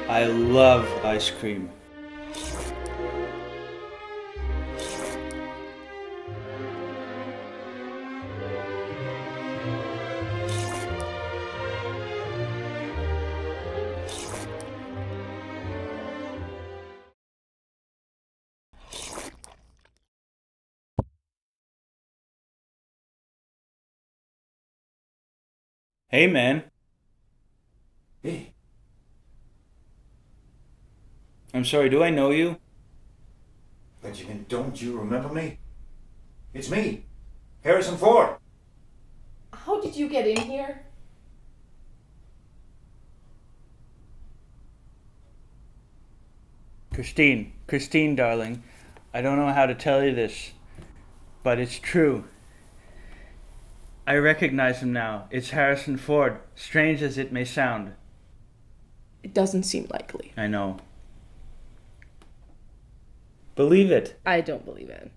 I love ice cream. Hey, man. Hey, I'm sorry, do I know you? Benjamin, don't you remember me? It's me, Harrison Ford. How did you get in here? Christine, darling, I don't know how to tell you this, but it's true. I recognize him now. It's Harrison Ford, strange as it may sound. It doesn't seem likely. I know. Believe it. I don't believe it.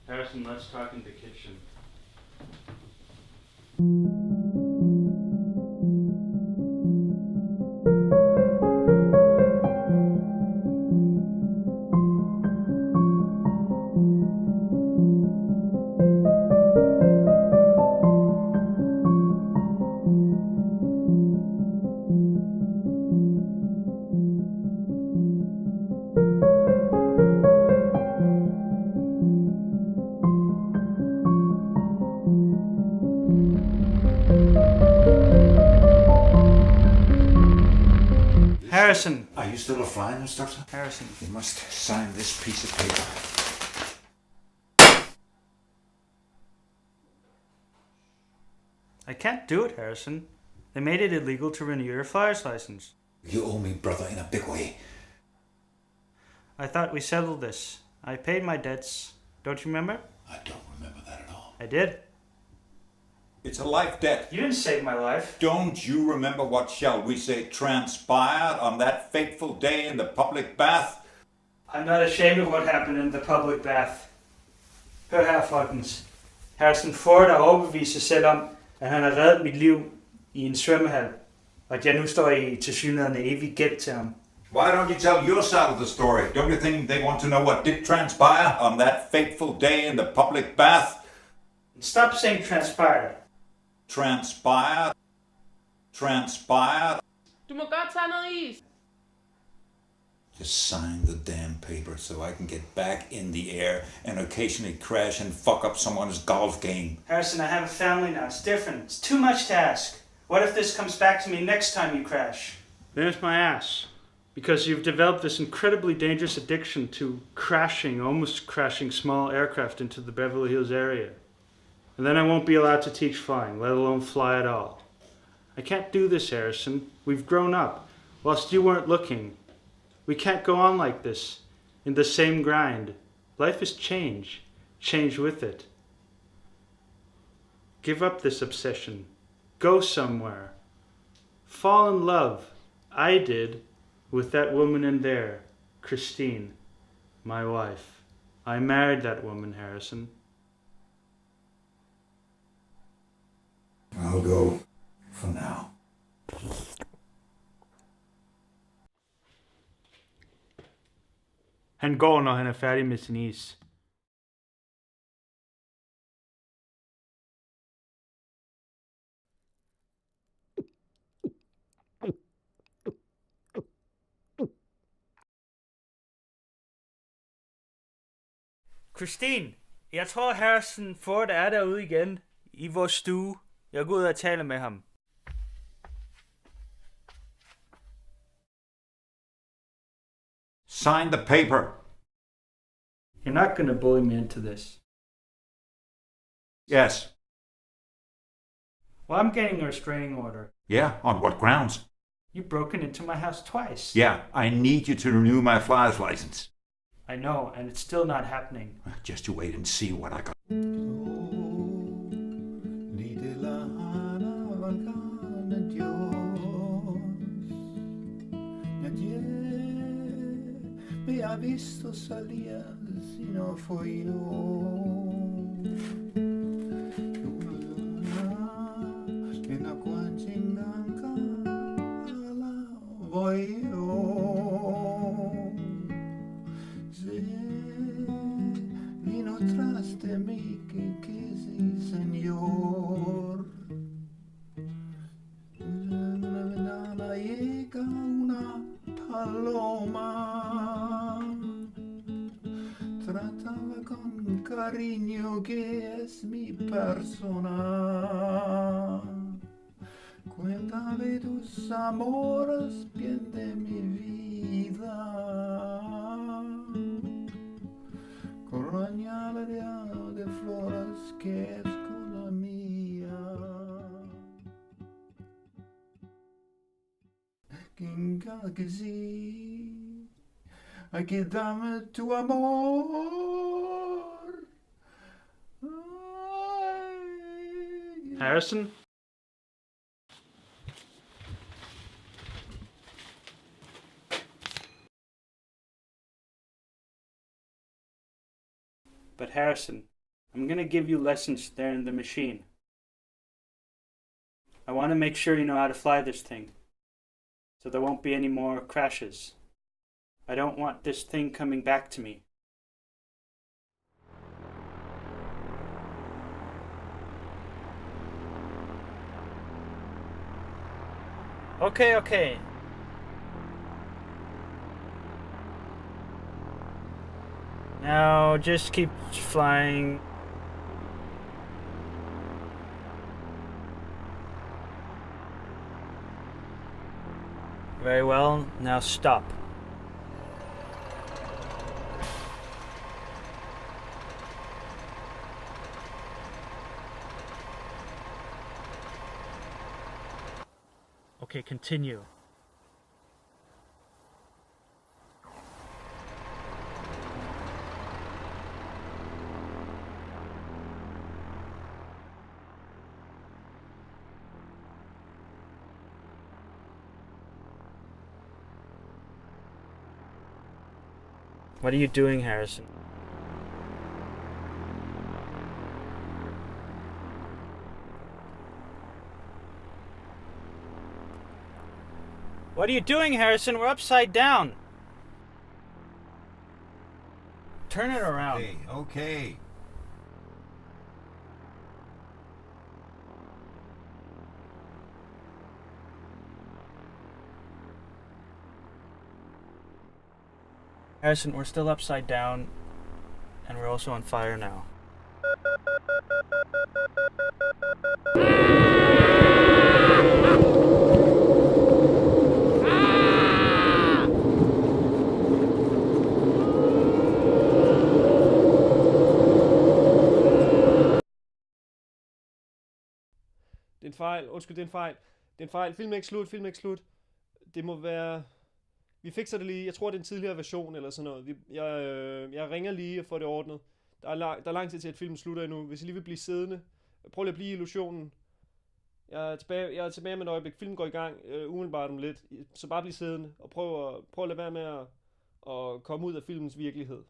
Harrison, let's talk in the kitchen. Harrison! Are you still a flying instructor? Harrison. You must sign this piece of paper. I can't do it, Harrison. They made it illegal to renew your flyer's license. You owe me, brother, in a big way. I thought we settled this. I paid my debts. Don't you remember? I don't remember that at all. I did. It's a life debt. You didn't save my life. Don't you remember what, shall we say, transpired on that fateful day in the public bath? I'm not ashamed of what happened in the public bath. Hør her, folkens. Harrison Ford er overbevist sig selv om, at han har reddet mit liv i en svømmehal, og at jeg nu står i tilsyneladende evig gæld til ham. Why don't you tell your side of the story? Don't you think they want to know what did transpire on that fateful day in the public bath? Stop saying transpired. Transpired. Transpired. Du må godt tage noget is. Just sign the damn paper so I can get back in the air and occasionally crash and fuck up someone's golf game. Harrison, I have a family now. It's different. It's too much to ask. What if this comes back to me next time you crash? Then it's my ass. Because you've developed this incredibly dangerous addiction to almost crashing small aircraft into the Beverly Hills area. And then I won't be allowed to teach flying, let alone fly at all. I can't do this, Harrison. We've grown up, whilst you weren't looking. We can't go on like this, in the same grind. Life is change. Change with it. Give up this obsession. Go somewhere. Fall in love. I did, with that woman in there, Christine, my wife. I married that woman, Harrison. I'll go for now. Han går, når han er færdig med sin is. Christine, jeg tror Harrison Ford er derude igen i vores stue. Jeg går ud og taler med ham. Sign the paper. You're not gonna bully me into this. Yes. Well, I'm getting a restraining order. Yeah, on what grounds? You've broken into my house twice. Yeah, I need you to renew my flyer's license. I know, and it's still not happening. Just you wait and see what I got. Mi ha visto salir sino fui yo. Kina kuanjinganka ala voy yo. Se vino tras de mí que sí, señor. En la ventana llega una paloma. Trataba con cariño que es mi persona. Cuéntame tus amores, bien de mi vida. Coroñal de flores que es cosa mía. Kinga que sí. Aquí dame tu amor. Ay. Harrison? But Harrison, I'm gonna give you lessons there in the machine. I want to make sure you know how to fly this thing, so there won't be any more crashes. I don't want this thing coming back to me. Okay. Now just keep flying. Very well, now stop. Okay, continue. What are you doing, Harrison? What are you doing, Harrison? We're upside down. Turn it around. Hey, okay. Harrison, we're still upside down, and we're also on fire now. Det er en fejl. Undskyld, det er en fejl. Det er en fejl. Film er ikke slut. Det må være... Vi fikser det lige. Jeg tror, det er en tidligere version eller sådan noget. Jeg ringer lige og får det ordnet. Der er lang tid til, at filmen slutter endnu. Hvis I lige vil blive siddende, prøv lige at blive i illusionen. Jeg er tilbage med et øjeblik. Filmen går i gang umiddelbart om lidt. Så bare bliv siddende og prøv at lade være med at komme ud af filmens virkelighed.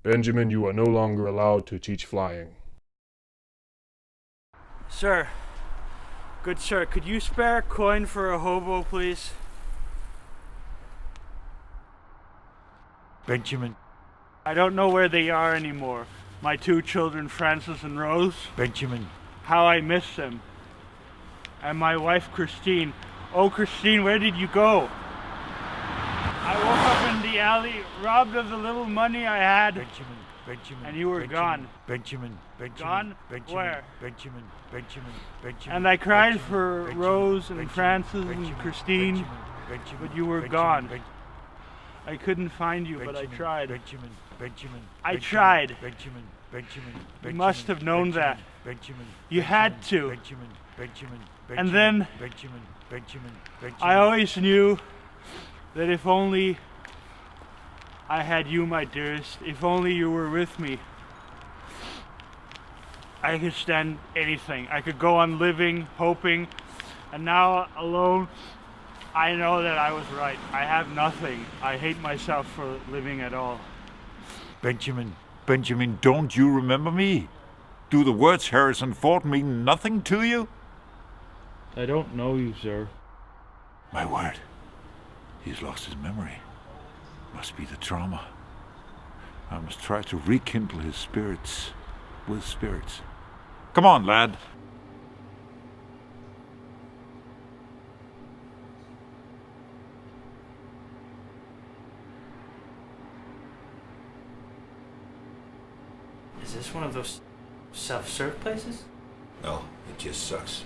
Benjamin, you are no longer allowed to teach flying. Sir, good sir, could you spare a coin for a hobo, please? Benjamin, I don't know where they are anymore. My two children, Francis and Rose. Benjamin, How I miss them. And my wife, Christine. Oh, Christine, where did you go? I woke up in the alley, robbed of the little money I had. Benjamin, And you were gone. Benjamin, Gone? Where? Benjamin, And I cried for Rose and Francis and Christine, but you were gone. I couldn't find you, but I tried. I tried. You must have known that. You had to. And then I always knew that if only I had you, my dearest, if only you were with me, I could stand anything. I could go on living, hoping, and now alone, I know that I was right. I have nothing. I hate myself for living at all. Benjamin, don't you remember me? Do the words Harrison Ford mean nothing to you? I don't know you, sir. My word, he's lost his memory. Must be the trauma. I must try to rekindle his spirits with spirits. Come on, lad. Is this one of those self-serve places? No, it just sucks.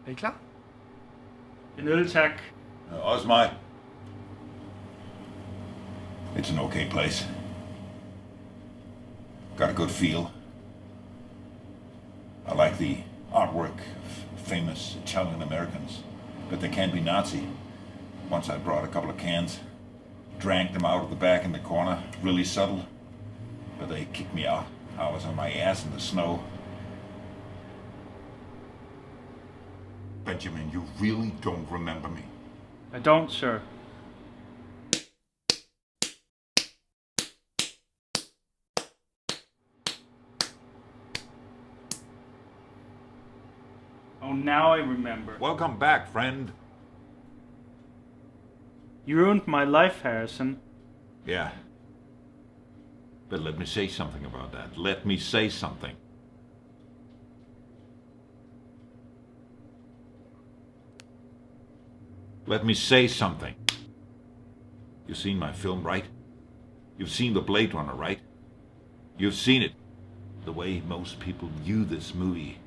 Er I klar? En øl, tak. Også mig. It's an okay place. Got a good feel. I like the artwork of famous Italian Americans, but they can't be Nazi. Once I brought a couple of cans, drank them out of the back in the corner, really subtle, but they kicked me out. I was on my ass in the snow. Benjamin, you really don't remember me. I don't, sir. Oh, now I remember. Welcome back, friend. You ruined my life, Harrison. Yeah. But let me say something about that. Let me say something. Let me say something. You've seen my film, right? You've seen the Blade Runner, right? You've seen it. The way most people view this movie.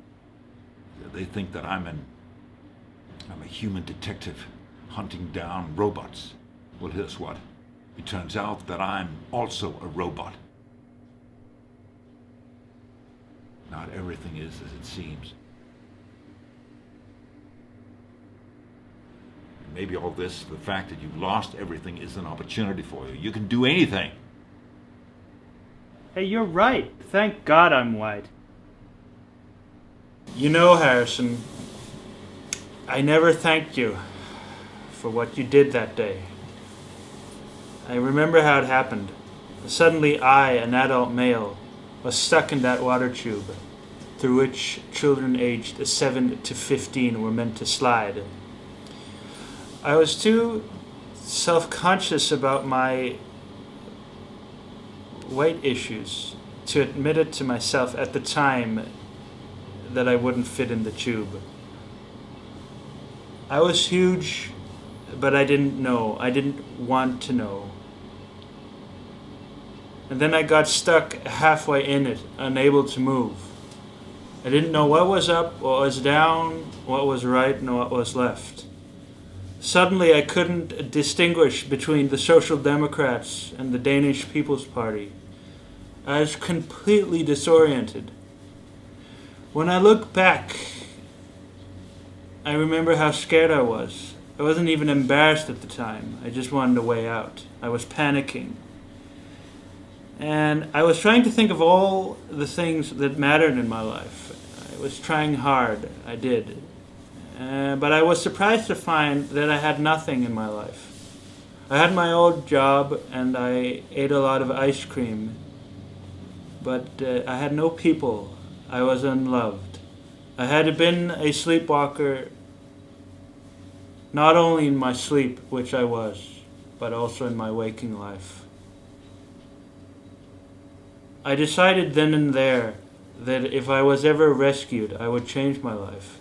They think that I'm a human detective hunting down robots. Well, here's what. It turns out that I'm also a robot. Not everything is as it seems. And maybe all this, the fact that you've lost everything, is an opportunity for you. You can do anything. Hey, you're right. Thank God I'm white. You know, Harrison, I never thanked you for what you did that day. I remember how it happened. Suddenly I, an adult male, was stuck in that water tube through which children aged 7 to 15 were meant to slide. I was too self-conscious about my weight issues to admit it to myself at the time that I wouldn't fit in the tube. I was huge, but I didn't know. I didn't want to know. And then I got stuck halfway in it, unable to move. I didn't know what was up, what was down, what was right, and what was left. Suddenly I couldn't distinguish between the Social Democrats and the Danish People's Party. I was completely disoriented. When I look back, I remember how scared I was. I wasn't even embarrassed at the time. I just wanted a way out. I was panicking. And I was trying to think of all the things that mattered in my life. I was trying hard. I did. But I was surprised to find that I had nothing in my life. I had my old job and I ate a lot of ice cream. But I had no people. I was unloved. I had been a sleepwalker, not only in my sleep, which I was, but also in my waking life. I decided then and there that if I was ever rescued, I would change my life.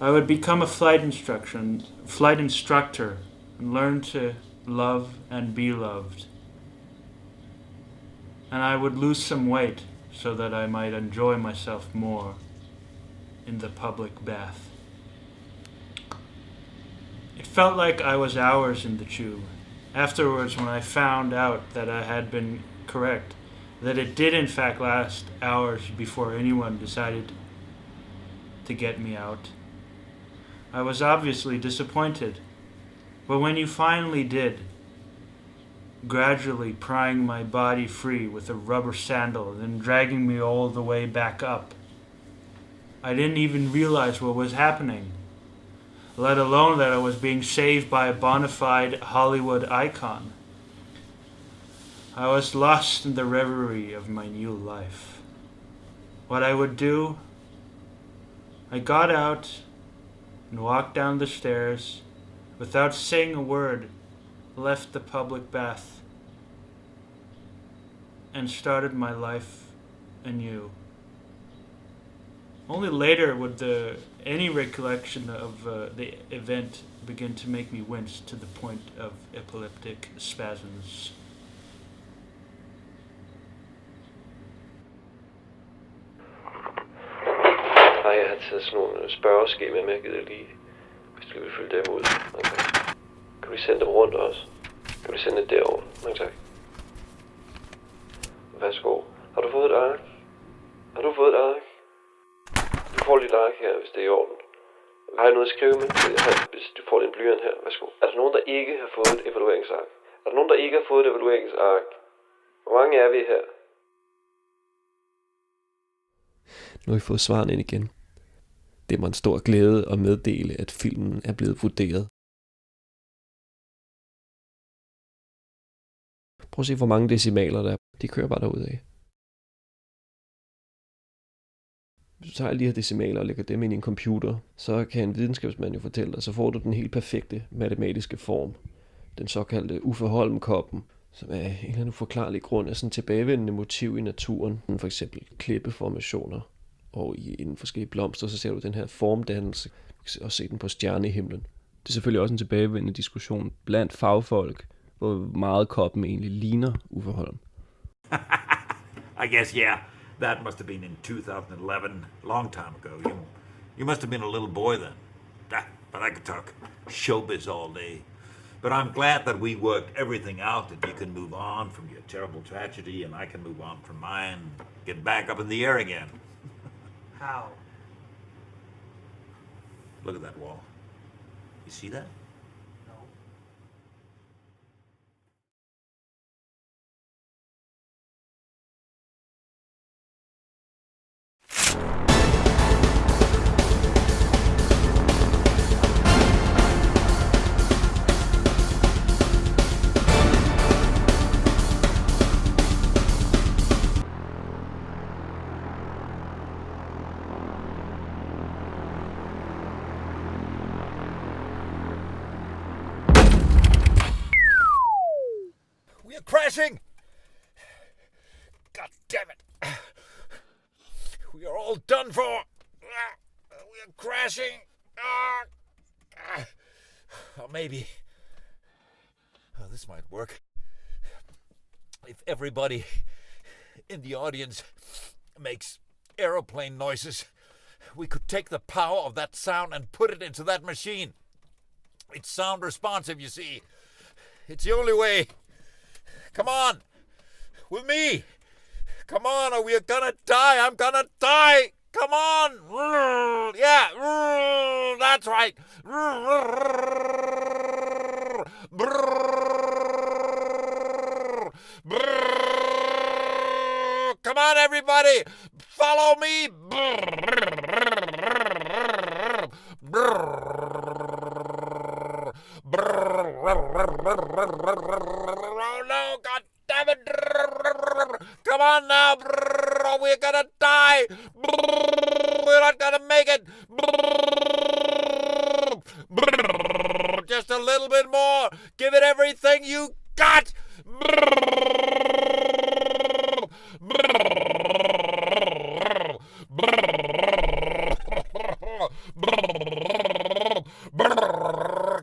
I would become a flight instructor and learn to love and be loved. And I would lose some weight so that I might enjoy myself more in the public bath. It felt like I was hours in the tube. Afterwards, when I found out that I had been correct, that it did in fact last hours before anyone decided to get me out, I was obviously disappointed. But when you finally did, gradually prying my body free with a rubber sandal, then dragging me all the way back up, I didn't even realize what was happening, let alone that I was being saved by a bona fide Hollywood icon. I was lost in the reverie of my new life. What I would do, I got out and walked down the stairs, without saying a word, left the public bath, and started my life anew. Only later would any recollection of the event begin to make me wince to the point of epileptic spasms. Hi, Ed. sidder sådan nogle spørgeskemaer med, jeg gider lige, hvis du vil fylde dem ud. Okay. Kan du lige sende dem rundt også? Kan du lige sende det derover? Mange tak. Værsgo. Har du fået et ark? Har du fået et ark? Du får lidt ark her, hvis det er i orden. Har jeg noget at skrive med? Hvis du får en blyant her. Værsgo. Er der nogen, der ikke har fået et evalueringsark? Er der nogen, der ikke har fået et evalueringsark? Hvor mange er vi her? Nu har vi fået svarene ind igen. Det er mig en stor glæde at meddele, at filmen er blevet vurderet. Prøv at se, hvor mange decimaler der er. De kører bare derudad. Hvis du tager alle de her decimaler og lægger dem ind i en computer, så kan en videnskabsmand jo fortælle dig, så får du den helt perfekte matematiske form. Den såkaldte Uffe Holm-koppen, som af en eller anden uforklarlig grund er sådan tilbagevendende motiv i naturen. For eksempel klippeformationer, og i en forskellige blomster, så ser du den her formdannelse. Du kan også se den på stjernehimlen. Det er selvfølgelig også en tilbagevendende diskussion blandt fagfolk, hvor meget koppen egentlig ligner Uffe Holm. I guess, yeah. That must have been in 2011, long time ago. You must have been a little boy then. But I could talk showbiz all day. But I'm glad that we worked everything out, that you can move on from your terrible tragedy, and I can move on from mine, get back up in the air again. How? Look at that wall. You see that? We're crashing! God damn it! We are all done for! We are crashing! Or maybe... Oh, this might work. If everybody in the audience makes aeroplane noises, we could take the power of that sound and put it into that machine. It's sound responsive, you see. It's the only way. Come on! With me! Come on, or we are gonna die! I'm gonna die! Come on! Yeah! That's right! Come on, everybody! Follow me! Oh no, god damn it! Come on now! We're gonna die! We're not gonna make it! Just a little bit more! Give it everything you got!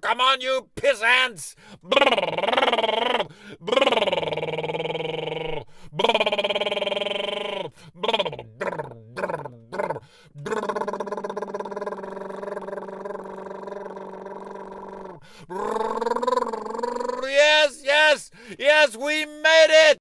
Come on, you piss ants! Yes, we made it!